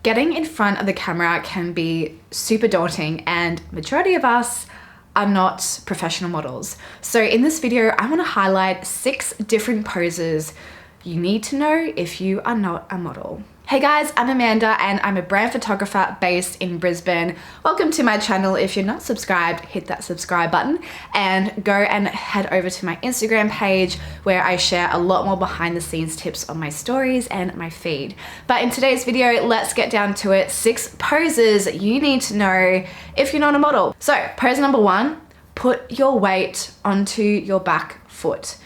Getting in front of the camera can be super daunting, and majority of us are not professional models. So in this video, I want to highlight 6 different poses you need to know if you are not a model. Hey guys, I'm Amanda and I'm a brand photographer based in Brisbane. Welcome to my channel. If you're not subscribed, hit that subscribe button and go and head over to my Instagram page where I share a lot more behind the scenes tips on my stories and my feed. But in today's video, let's get down to it. 6 poses you need to know if you're not a model. So pose number 1, put your weight onto your back foot.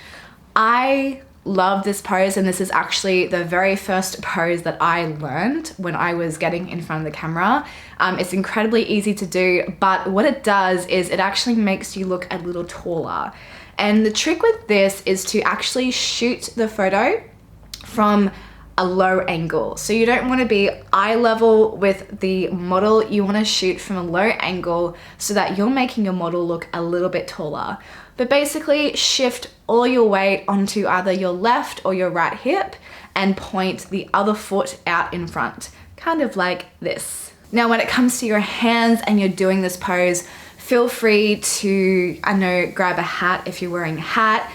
I love this pose, and this is actually the very first pose that I learned when I was getting in front of the camera. It's incredibly easy to do, but what it does is it actually makes you look a little taller. And the trick with this is to actually shoot the photo from a low angle. So you don't want to be eye level with the model, you want to shoot from a low angle so that you're making your model look a little bit taller. But basically shift all your weight onto either your left or your right hip and point the other foot out in front, kind of like this. Now when it comes to your hands and you're doing this pose, feel free to, grab a hat if you're wearing a hat.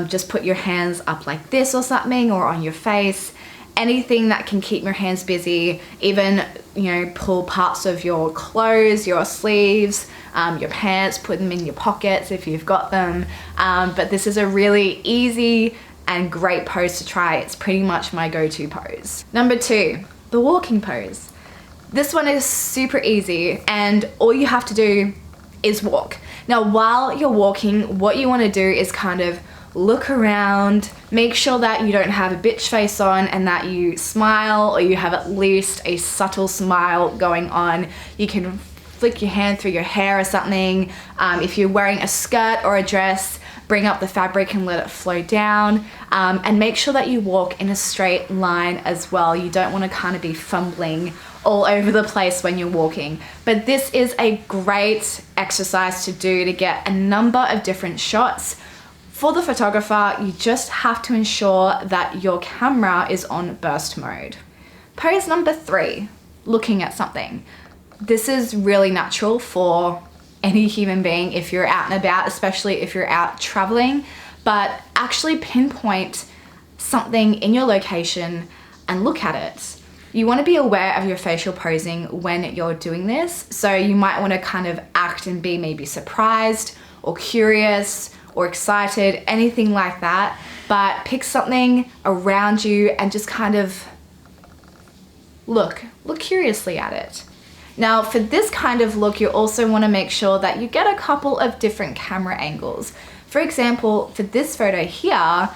Just put your hands up like this or something, or on your face. Anything that can keep your hands busy, even, pull parts of your clothes, your sleeves, your pants, put them in your pockets if you've got them. But this is a really easy and great pose to try. It's pretty much my go-to pose. Number 2, the walking pose. This one is super easy and all you have to do is walk. Now, while you're walking, what you want to do is kind of look around, make sure that you don't have a bitch face on and that you smile, or you have at least a subtle smile going on. You can flick your hand through your hair or something. If you're wearing a skirt or a dress, bring up the fabric and let it flow down, and make sure that you walk in a straight line as well. You don't want to kind of be fumbling all over the place when you're walking. But this is a great exercise to do to get a number of different shots. For the photographer, you just have to ensure that your camera is on burst mode. Pose number 3, looking at something. This is really natural for any human being if you're out and about, especially if you're out traveling, but actually pinpoint something in your location and look at it. You want to be aware of your facial posing when you're doing this. So you might want to kind of act and be maybe surprised or curious or excited, anything like that, but pick something around you and just kind of look curiously at it. Now for this kind of look, you also want to make sure that you get a couple of different camera angles. For example, for this photo here,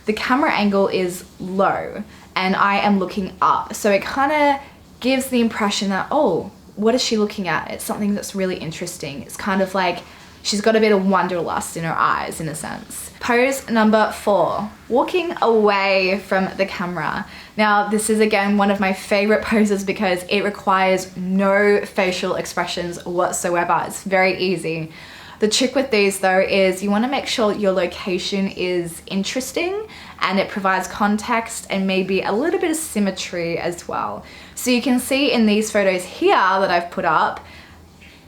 the camera angle is low and I am looking up. So it kind of gives the impression that, oh, what is she looking at? It's something that's really interesting. It's kind of like she's got a bit of wanderlust in her eyes, in a sense. Pose number 4, walking away from the camera. Now, this is again one of my favorite poses because it requires no facial expressions whatsoever. It's very easy. The trick with these though is you want to make sure your location is interesting and it provides context and maybe a little bit of symmetry as well. So you can see in these photos here that I've put up,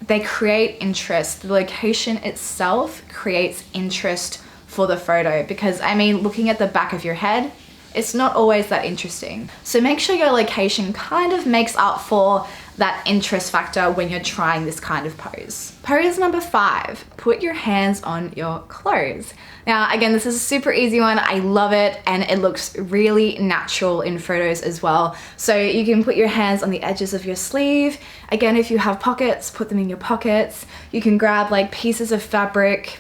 they create interest. The location itself creates interest for the photo because, looking at the back of your head, it's not always that interesting. So make sure your location kind of makes up for that interest factor when you're trying this kind of pose. Pose number 5, put your hands on your clothes. Now, again, this is a super easy one. I love it and it looks really natural in photos as well. So you can put your hands on the edges of your sleeve. Again, if you have pockets, put them in your pockets. You can grab like pieces of fabric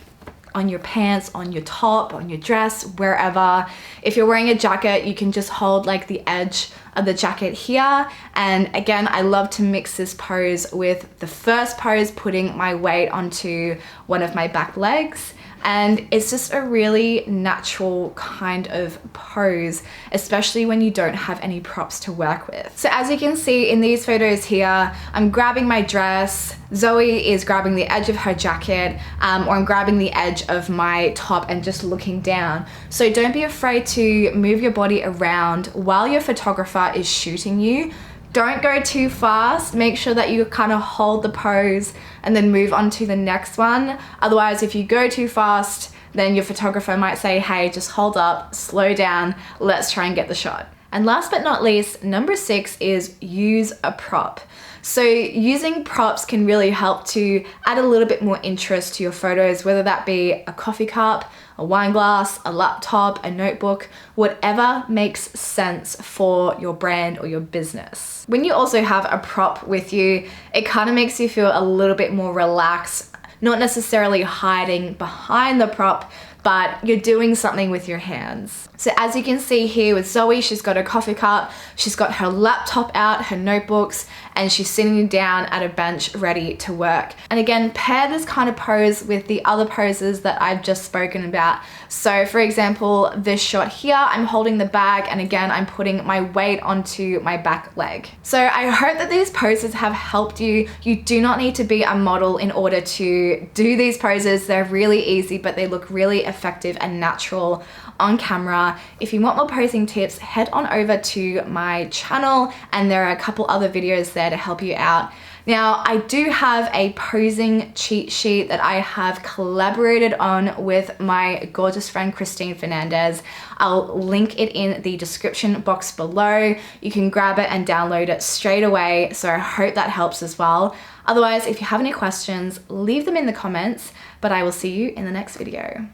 on your pants, on your top, on your dress, wherever. If you're wearing a jacket, you can just hold like the edge of the jacket here. And again, I love to mix this pose with the first pose, putting my weight onto one of my back legs. And it's just a really natural kind of pose, especially when you don't have any props to work with. So as you can see in these photos here, I'm grabbing my dress, Zoe is grabbing the edge of her jacket, or I'm grabbing the edge of my top and just looking down. So don't be afraid to move your body around while your photographer is shooting you. Don't go too fast. Make sure that you kind of hold the pose and then move on to the next one. Otherwise, if you go too fast, then your photographer might say, hey, just hold up, slow down, let's try and get the shot. And last but not least, number 6 is use a prop. So using props can really help to add a little bit more interest to your photos, whether that be a coffee cup, a wine glass, a laptop, a notebook, whatever makes sense for your brand or your business. When you also have a prop with you, it kind of makes you feel a little bit more relaxed, not necessarily hiding behind the prop, but you're doing something with your hands. So as you can see here with Zoe, she's got a coffee cup, she's got her laptop out, her notebooks, and she's sitting down at a bench ready to work. And again, pair this kind of pose with the other poses that I've just spoken about. So for example, this shot here, I'm holding the bag, and again, I'm putting my weight onto my back leg. So I hope that these poses have helped you. You do not need to be a model in order to do these poses. They're really easy, but they look really effective and natural on camera. If you want more posing tips, head on over to my channel, and there are a couple other videos there to help you out. Now, I do have a posing cheat sheet that I have collaborated on with my gorgeous friend Christine Fernandez. I'll link it in the description box below. You can grab it and download it straight away, so I hope that helps as well. Otherwise, if you have any questions, leave them in the comments, but I will see you in the next video.